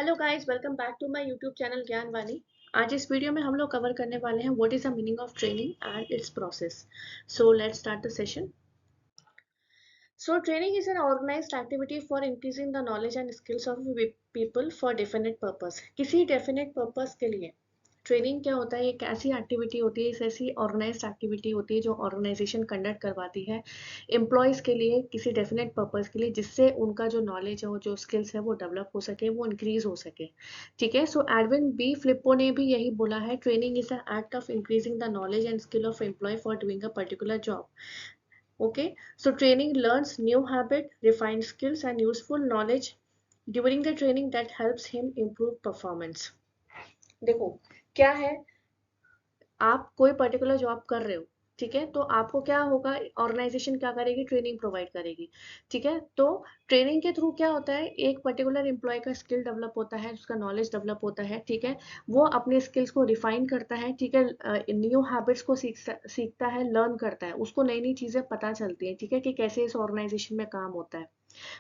Hello guys, welcome back to my YouTube channel Gyan Vani. आज इस video में हम लोग कवर करने वाले हैं what is the meaning of training and it's process. So let's start the session. So training is an organized activity for increasing the knowledge and skills of people for definite purpose। किसी definite purpose के लिए training क्या होता है? एक ऐसी activity होती है, एक ऐसी ऑर्गेनाइज्ड एक्टिविटी होती है जो ऑर्गेनाइजेशन कंडक्ट करवाती है एम्प्लॉयज़ के लिए किसी डेफिनेट पर्पस के लिए, जिससे उनका जो नॉलेज है और जो स्किल्स है वो डेवलप हो सके, वो इंक्रीज हो सके। ठीक है, सो एडविन बी फ्लिपो ने भी यही बोला है, training is the act of increasing the knowledge and skill of employ for doing a particular job. Okay, so training learns new habit, refined skills and useful knowledge during the training that helps him improve performance। देखो क्या है, आप कोई particular job कर रहे हो, ठीक है, तो आपको क्या होगा, ऑर्गेनाइजेशन क्या करेगी, ट्रेनिंग प्रोवाइड करेगी। ठीक है, तो ट्रेनिंग के थ्रू क्या होता है, एक पर्टिकुलर एम्प्लॉय का स्किल डेवलप होता है, उसका नॉलेज डेवलप होता है। ठीक है, वो अपने स्किल्स को रिफाइन करता है। ठीक है, न्यू हैबिट्स को सीखता है, लर्न करता है, उसको नई नई चीजें पता चलती है। ठीक है, कि कैसे इस ऑर्गेनाइजेशन में काम होता है।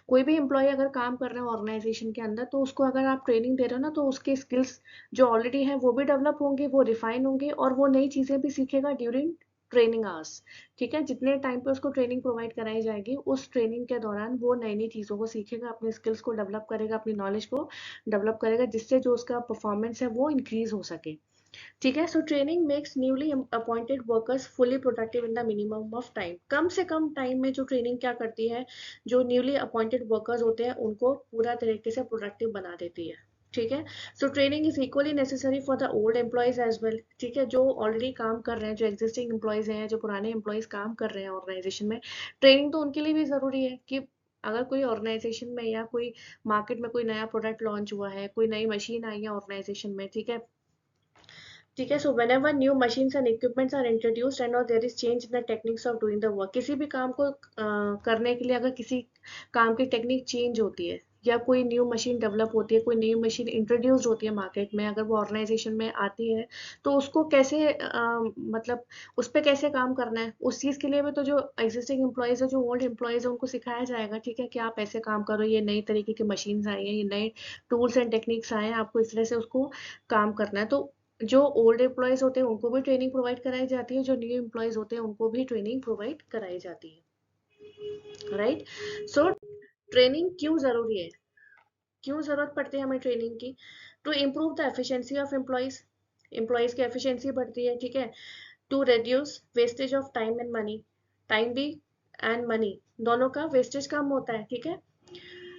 कोई भी एम्प्लॉय अगर काम कर रहा है ऑर्गेनाइजेशन के अंदर, तो उसको अगर आप ट्रेनिंग दे रहे हो ना, तो उसके स्किल्स जो ऑलरेडी है वो भी डेवलप होंगे, वो रिफाइन होंगे और वो नई चीजें भी सीखेगा ड्यूरिंग ट्रेनिंग आवर्स। ठीक है, जितने टाइम पे उसको ट्रेनिंग प्रोवाइड कराई जाएगी, उस ट्रेनिंग के दौरान वो नई नई चीज़ों को सीखेगा, अपने स्किल्स को डेवलप करेगा, अपनी नॉलेज को डेवलप करेगा, जिससे जो उसका परफॉर्मेंस है वो इंक्रीज हो सके। ठीक है, so training makes newly appointed workers fully productive in the minimum of time. कम से कम टाइम में जो ट्रेनिंग क्या करती है, जो न्यूली अपॉइंटेड वर्कर्स होते हैं उनको पूरा तरीके से प्रोडक्टिव बना देती है। ठीक है, so training is equally necessary for the old employees as well. ठीक है, जो ऑलरेडी काम कर रहे हैं, जो एग्जिस्टिंग एम्प्लॉयज हैं, जो पुराने एम्प्लॉयज काम कर रहे हैं ऑर्गेनाइजेशन में, ट्रेनिंग तो उनके लिए भी जरूरी है। कि अगर कोई ऑर्गेनाइजेशन में या कोई मार्केट में कोई नया प्रोडक्ट लॉन्च हुआ है, कोई नई मशीन आई है ऑर्गेनाइजेशन में, ठीक है, ठीक है, सो whenever new machines and equipments are introduced and or there is change in the techniques of doing the work। किसी भी काम को करने के लिए अगर किसी काम की टेक्निक चेंज होती है या कोई न्यू मशीन डेवलप होती है, कोई न्यू मशीन इंट्रोड्यूस होती है मार्केट में, अगर वो ऑर्गेनाइजेशन में आती है, तो उसको कैसे मतलब उस पर कैसे काम करना है, उस चीज़ के लिए भी तो जो एग्जिस्टिंग एम्प्लॉयज़ है, जो ओल्ड एम्प्लॉयज़ है, उनको सिखाया जाएगा। ठीक है, कि आप ऐसे काम करो, ये नई तरीके की मशीन्स आई हैं, ये नए टूल्स एंड टेक्निक्स आए हैं, आपको इस तरह से उसको काम करना है। तो जो ओल्ड एम्प्लॉयज होते हैं उनको भी ट्रेनिंग प्रोवाइड कराई जाती है, जो न्यू एम्प्लॉयज होते हैं उनको भी ट्रेनिंग प्रोवाइड कराई जाती है। राइट, सो ट्रेनिंग क्यों जरूरी है, क्यों जरूरत पड़ती है हमें ट्रेनिंग की? To improve the efficiency of employees, employees की एफिशिएंसी बढ़ती है। ठीक है, to reduce wastage of time and money, time भी एंड मनी दोनों का वेस्टेज कम होता है। ठीक है,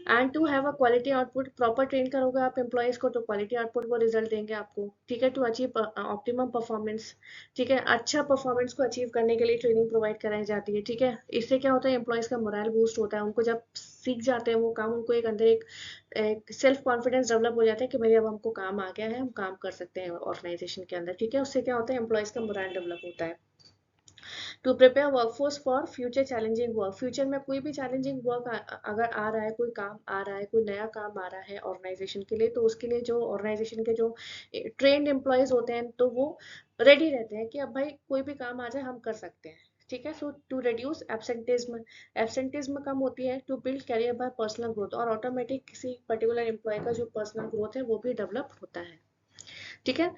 and to have a quality output, proper train करोगे आप एम्प्लॉयज को तो क्वालिटी आउटपुट वो रिजल्ट देंगे आपको। ठीक है, टू अचीव ऑप्टिमम परफॉर्मेंस। ठीक है, अच्छा परफॉर्मेंस को अचीव करने के लिए ट्रेनिंग प्रोवाइड कराई जाती है। ठीक है, इससे क्या होता है, एम्प्लॉयज का मोरल बूस्ट होता है, उनको जब सीख जाते हैं वो काम, उनको एक अंदर एक सेल्फ कॉन्फिडेंस डेवलप हो जाता है कि भाई अब हमको काम आ गया है, हम काम कर सकते हैं ऑर्गेनाइजेशन के अंदर। ठीक है, उससे क्या होता है, एम्प्लॉयज का मोरल डेवलप होता है। To prepare workforce for future challenging work, future में कोई भी चैलेंजिंग वर्क अगर आ रहा है, कोई काम आ रहा है, कोई नया काम आ रहा है ऑर्गेनाइजेशन के लिए, तो उसके लिए जो ऑर्गेनाइजेशन के जो ट्रेन्ड एम्प्लॉयज होते हैं, तो वो रेडी रहते हैं कि अब भाई कोई भी काम आ जाए हम कर सकते हैं। ठीक है, so to reduce absenteeism, absenteeism कम होती है। To build career by personal growth, और ऑटोमेटिक किसी पर्टिकुलर एम्प्लॉय का जो पर्सनल ग्रोथ है वो भी डेवलप होता है। ठीक है,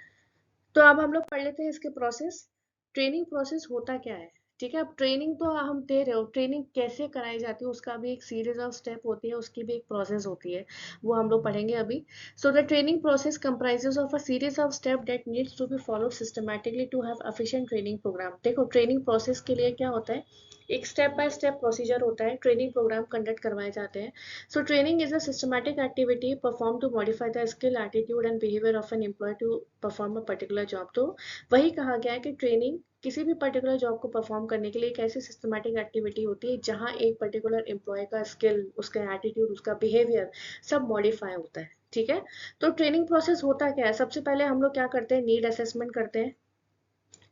तो अब हम लोग पढ़ लेते हैं इसके प्रोसेस। ट्रेनिंग प्रोसेस होता क्या है? ठीक है, अब ट्रेनिंग तो हम दे रहे हो, ट्रेनिंग कैसे कराई जाती है उसका भी एक सीरीज ऑफ स्टेप होती है, उसकी भी एक प्रोसेस होती है, वो हम लोग पढ़ेंगे अभी। So the training process comprises of a series of step that needs to be followed systematically to have efficient training program. देखो ट्रेनिंग प्रोसेस के लिए क्या होता है, एक स्टेप बाय स्टेप प्रोसीजर होता है, ट्रेनिंग प्रोग्राम कंडक्ट करवाए जाते हैं। So training is a systematic activity performed to modify the skill, attitude and behavior of an employee to perform a particular job। तो वही कहा गया है कि ट्रेनिंग किसी भी पर्टिकुलर जॉब को परफॉर्म करने के लिए एक ऐसी सिस्टमैटिक एक्टिविटी होती है जहां एक पर्टिकुलर एम्प्लॉय का स्किल, उसका एटीट्यूड, उसका बिहेवियर सब मॉडिफाई होता है। ठीक है, तो ट्रेनिंग प्रोसेस होता क्या है, सबसे पहले हम लोग क्या करते हैं, नीड असेसमेंट करते हैं,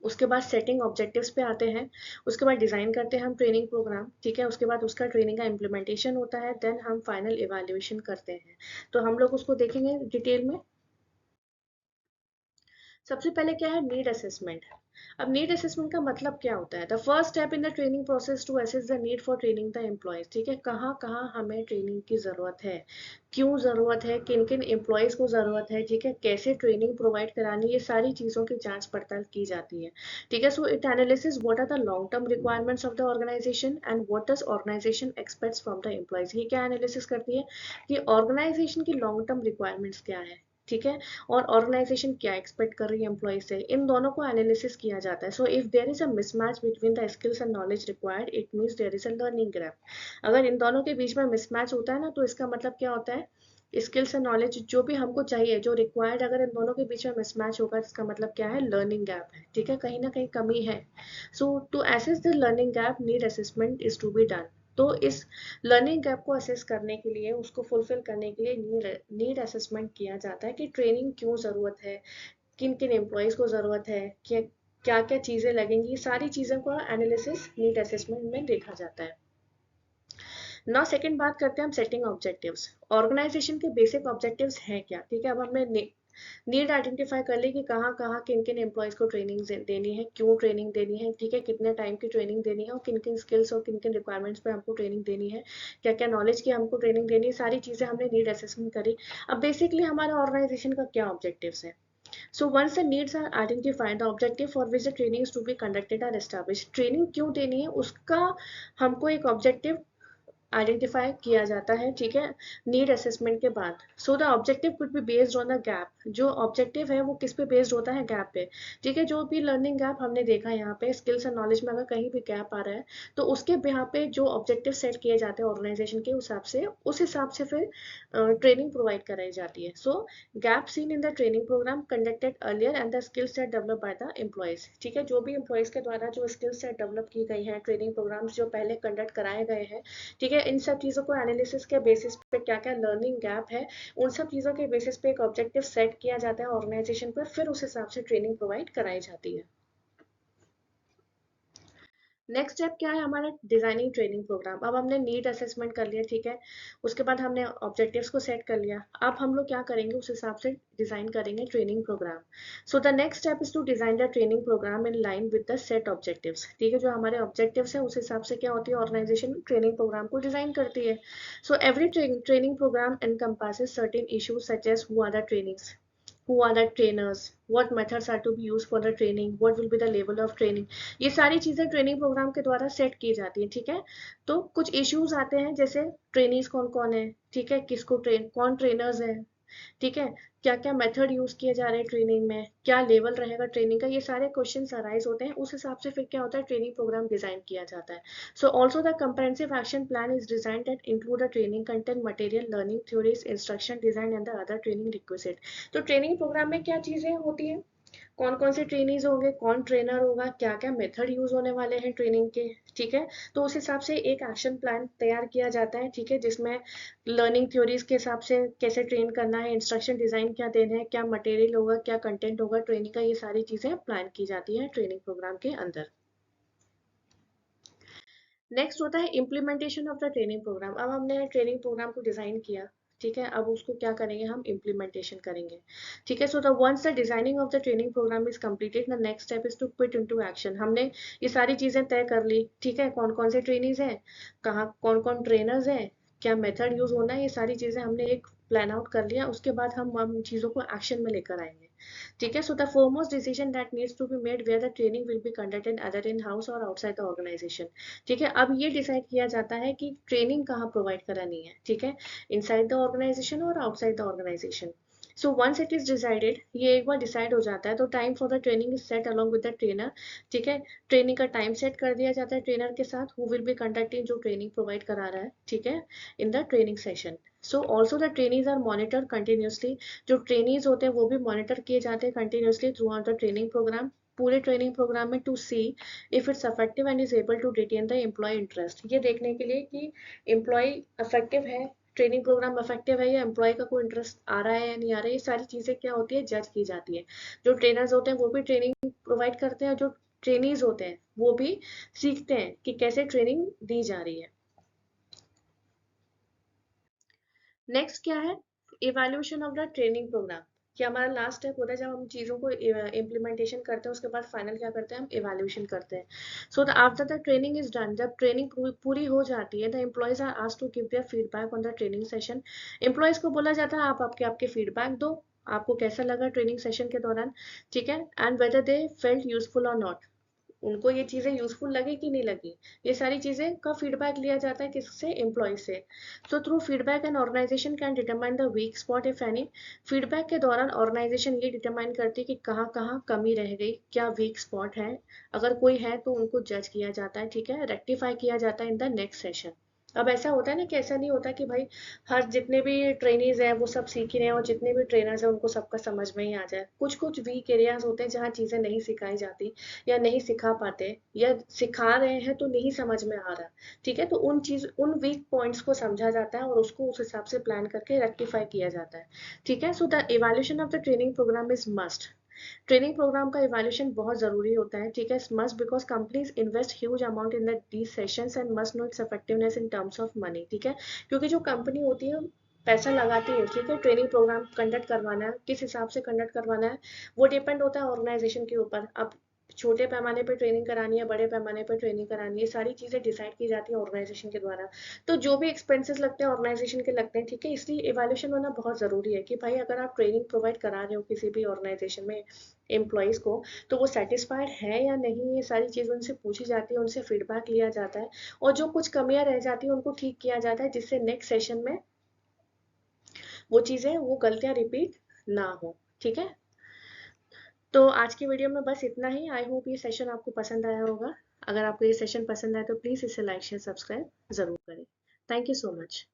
उसके बाद सेटिंग ऑब्जेक्टिव्स पे आते हैं, उसके बाद डिजाइन करते हैं हम ट्रेनिंग प्रोग्राम। ठीक है, उसके बाद उसका ट्रेनिंग का इम्प्लीमेंटेशन होता है, देन हम फाइनल इवैल्यूएशन करते हैं। तो हम लोग उसको देखेंगे डिटेल में। सबसे पहले क्या है, नीड असेसमेंट। अब नीड असेसमेंट का मतलब क्या होता है, the first step in the training process to assess the need for training the employees. ठीक है, कहाँ कहाँ हमें ट्रेनिंग की जरूरत है, क्यों जरूरत है, किन किन एम्प्लॉयज को जरूरत है, ठीक है, कैसे ट्रेनिंग प्रोवाइड करानी, ये सारी चीजों की जांच पड़ताल की जाती है। ठीक है, so it analysis what are the long term requirements of the organisation and what does organisation expects from the employees. ये क्या एनालिसिस करती है कि ऑर्गेनाइजेशन की लॉन्ग टर्म रिक्वायरमेंट्स क्या है, ठीक है, और ऑर्गेनाइजेशन क्या एक्सपेक्ट कर रही है एम्प्लॉय से, इन दोनों को एनालिसिस किया जाता है। So if there is a mismatch between the skills and knowledge required, it means there is a learning gap. अगर इन दोनों के बीच में मिसमैच होता है ना, तो इसका मतलब क्या होता है, स्किल्स एंड नॉलेज जो भी हमको चाहिए, जो रिक्वायर्ड, अगर इन दोनों के बीच में मिसमैच होगा, इसका मतलब क्या है, लर्निंग गैप है। ठीक है, कहीं ना कहीं कमी है। So to assess the learning gap, need assessment is to be done. तो इस लर्निंग गैप को असेस करने के लिए, उसको फुलफिल करने के लिए नीड असेसमेंट किया जाता है कि ट्रेनिंग क्यों ज़रूरत है, किन किन एम्प्लॉयज़ को ज़रूरत है, क्या क्या क्या चीज़ें लगेंगी, सारी चीज़ों का एनालिसिस नीड असेसमेंट में देखा जाता है। ना सेकंड बात करते हैं हम सेटिंग ऑब्जेक्टिव्स। ऑर्गेनाइजेशन के बेसिक ऑब्जेक्टिव्स हैं क्या, ठीक है। अब हमने नीड आइडेंटिफाई कर ली कि कहाँ कहाँ किन किन एम्प्लॉयज़ को ट्रेनिंग देनी है, क्यों ट्रेनिंग देनी है, ठीक है, कितने टाइम की ट्रेनिंग देनी है, और किन किन स्किल्स और किन किन रिक्वायरमेंट्स पे हमको ट्रेनिंग देनी है, क्या क्या नॉलेज की हमको ट्रेनिंग देनी है, सारी चीज़ें हमने नीड असेसमेंट करी। अब बेसिकली हमारा ऑर्गेनाइजेशन का क्या ऑब्जेक्टिव्स है। So once the needs are identified, the objective for which the training is to be conducted are established. Training क्यों देनी है उसका हमको एक ऑब्जेक्टिव आइडेंटिफाई किया जाता है, ठीक है, नीड असेसमेंट के बाद। So the objective could be based on the gap. जो ऑब्जेक्टिव है वो किस पे बेस्ड होता है, गैप पे। ठीक है, जो भी लर्निंग गैप हमने देखा यहाँ पे, स्किल्स एंड नॉलेज में अगर कहीं भी गैप आ रहा है, तो उसके यहाँ पे जो ऑब्जेक्टिव सेट किए जाते हैं ऑर्गेनाइजेशन के हिसाब से, उस हिसाब से फिर ट्रेनिंग प्रोवाइड कराई जाती है। So gap seen in the training programme conducted earlier and the skill set develop by the employees. ठीक है, जो भी एम्प्लॉयज के द्वारा जो स्किल सेट डेवलप की गई है, ट्रेनिंग प्रोग्राम्स जो पहले कंडक्ट कराए गए हैं, ठीक है, इन सब चीज़ों को एनालिसिस के बेसिस पे क्या क्या लर्निंग गैप है, उन सब चीज़ों के बेसिस पे एक ऑब्जेक्टिव सेट किया जाता है ऑर्गेनाइजेशन पर, फिर उस हिसाब से ट्रेनिंग प्रोवाइड कराई जाती है। नेक्स्ट स्टेप क्या है हमारा, डिजाइनिंग ट्रेनिंग प्रोग्राम। अब हमने नीड असेसमेंट कर लिया, ठीक है, उसके बाद हमने ऑब्जेक्टिव्स को सेट कर लिया। अब हम लोग क्या करेंगे, उस हिसाब से डिजाइन करेंगे training program. So the next step is to design the training program in line with the set objectives. ठीक है, जो हमारे ऑब्जेक्टिव्स है उस हिसाब से क्या होती है, ऑर्गेनाइजेशन ट्रेनिंग प्रोग्राम को डिजाइन करती है। So every training program encompasses certain issues such as who are the trainings, who are the trainers, what methods are to be used for the training, what will be the level of training। ये सारी चीजें training programme के द्वारा set की जाती है। ठीक है, तो कुछ इश्यूज आते हैं, जैसे ट्रेनिंग्स कौन कौन है, ठीक है, किसको ट्रेन, कौन ट्रेनर्स है, ठीक है, क्या क्या मेथड यूज किए जा रहे हैं ट्रेनिंग में, क्या लेवल रहेगा ट्रेनिंग का, ये सारे क्वेश्चन अराइज होते हैं। उस हिसाब से फिर क्या होता है, ट्रेनिंग प्रोग्राम डिजाइन किया जाता है। सो also the comprehensive action plan is design that include the training content, material, learning theories, instruction design and the other training requisite. तो ट्रेनिंग प्रोग्राम में क्या चीजें होती हैं, कौन कौन से ट्रेनीज होंगे, कौन ट्रेनर होगा, क्या क्या मेथड यूज होने वाले हैं ट्रेनिंग के, ठीक है, तो उस हिसाब से एक एक्शन प्लान तैयार किया जाता है। ठीक है, जिसमें लर्निंग थ्योरीज के हिसाब से कैसे ट्रेन करना है, इंस्ट्रक्शन डिजाइन क्या देना है, क्या मटेरियल होगा, क्या कंटेंट होगा ट्रेनिंग का, ये सारी चीजें प्लान की जाती है ट्रेनिंग प्रोग्राम के अंदर। नेक्स्ट होता है implementation of the training program. अब हमने ट्रेनिंग प्रोग्राम को डिजाइन किया, ठीक है, अब उसको क्या करेंगे, हम इम्प्लीमेंटेशन करेंगे। ठीक है, so the once the designing of the training program is completed, the next step is to put into action. हमने ये सारी चीजें तय कर ली, ठीक है, कौन कौन से ट्रेनीज हैं, कहाँ कौन कौन ट्रेनर्स हैं, क्या मेथड यूज होना है, ये सारी चीजें हमने एक प्लान आउट कर लिया। उसके बाद हम चीजों को एक्शन में लेकर आएंगे। ठीक है, so the foremost decision that needs to be made where the training will be conducted either in house or outside the organization। ठीक है, अब ये डिसाइड किया जाता है कि ट्रेनिंग कहाँ प्रोवाइड करानी है, ठीक है, इनसाइड द ऑर्गेनाइजेशन और outside the organisation. So once it is decided, ये एक बार डिसाइड हो जाता है, तो time for the training is set along with the trainer. ठीक है, ट्रेनिंग का टाइम सेट कर दिया जाता है ट्रेनर के साथ, हु विल बी कंडक्टिंग, जो ट्रेनिंग प्रोवाइड करा रहा है, ठीक है, in the training session. So also the training are monitor continuously. जो ट्रेनीज होते हैं वो भी मॉनिटर किए जाते हैं continuously throughout the training program, पूरे ट्रेनिंग प्रोग्राम में, to see if it's effective and is able to retain the employ interest. ये देखने के लिए कि एम्प्लॉय इफेक्टिव है, ट्रेनिंग प्रोग्राम इफेक्टिव है, या एम्प्लॉय का कोई इंटरेस्ट आ रहा है या नहीं आ रहा है, ये सारी चीजें क्या होती है, जज की जाती है। जो ट्रेनर्स होते हैं वो भी ट्रेनिंग प्रोवाइड करते हैं, जो ट्रेनीज होते हैं वो भी सीखते हैं कि कैसे ट्रेनिंग दी जा रही है। नेक्स्ट क्या है, evaluation of the training program. कि हमारा लास्ट स्टेप होता है जब हम चीज़ों को इम्प्लीमेंटेशन करते हैं, उसके बाद फाइनल क्या करते हैं, हम इवैल्यूएशन करते हैं। So the after the training is done, जब ट्रेनिंग पूरी हो जाती है, the employees are asked to give their feedback on the training session. Employees को बोला जाता है आप आपके आपके फीडबैक दो, आपको कैसा लगा ट्रेनिंग सेशन के दौरान, ठीक है, and whether they felt useful और नॉट, उनको ये चीजें यूजफुल लगी कि नहीं लगी, ये सारी चीजें का फीडबैक लिया जाता है किससे, एम्प्लॉय से। So through feedback an organisation can determine the weak spot if any. Feedback के दौरान ऑर्गेनाइजेशन ये डिटरमाइन करती है कि कहाँ कहाँ कमी रह गई, क्या वीक स्पॉट है, अगर कोई है तो उनको जज किया जाता है, ठीक है, रेक्टिफाई किया जाता है इन द नेक्स्ट सेशन। अब ऐसा होता है ना कि ऐसा नहीं होता कि भाई हर जितने भी ट्रेनीज हैं वो सब सीख ही रहे हैं और जितने भी ट्रेनर्स हैं उनको सबका समझ में ही आ जाए। कुछ कुछ वीक एरियाज होते हैं जहाँ चीजें नहीं सिखाई जाती या नहीं सिखा पाते, या सिखा रहे हैं तो नहीं समझ में आ रहा, ठीक है, तो उन वीक पॉइंट्स को समझा जाता है और उसको उस हिसाब से प्लान करके रेक्टिफाई किया जाता है, ठीक है। So the evaluation of the training program is must. Training program का इवैल्यूएशन बहुत जरूरी होता है, ठीक है, must because companies invest huge amount in these sessions and must know its effectiveness in terms of money, ठीक है, क्योंकि जो कंपनी होती है पैसा लगाती है, ठीक है, ट्रेनिंग प्रोग्राम कंडक्ट करवाना है, किस हिसाब से कंडक्ट करवाना है वो डिपेंड होता है ऑर्गेनाइजेशन के ऊपर। अब छोटे पैमाने पर ट्रेनिंग करानी है, बड़े पैमाने पर ट्रेनिंग करानी है, सारी चीजें डिसाइड की जाती है ऑर्गेनाइजेशन के द्वारा। तो जो भी एक्सपेंसेस लगते हैं ऑर्गेनाइजेशन के लगते हैं, ठीक है, इसलिए इवैल्यूएशन होना बहुत जरूरी है कि भाई अगर आप ट्रेनिंग प्रोवाइड करा रहे हो किसी भी ऑर्गेनाइजेशन में एम्प्लॉयज को, तो वो सेटिस्फाइड है या नहीं, ये सारी चीजें उनसे पूछी जाती है, उनसे फीडबैक लिया जाता है, और जो कुछ कमियां रह जाती है उनको ठीक किया जाता है, जिससे नेक्स्ट सेशन में वो चीजें, वो गलतियां रिपीट ना हो, ठीक है। तो आज की वीडियो में बस इतना ही। आई होप ये सेशन आपको पसंद आया होगा। अगर आपको ये सेशन पसंद आए तो प्लीज़ इसे लाइक शेयर सब्सक्राइब ज़रूर करें। Thank you so much.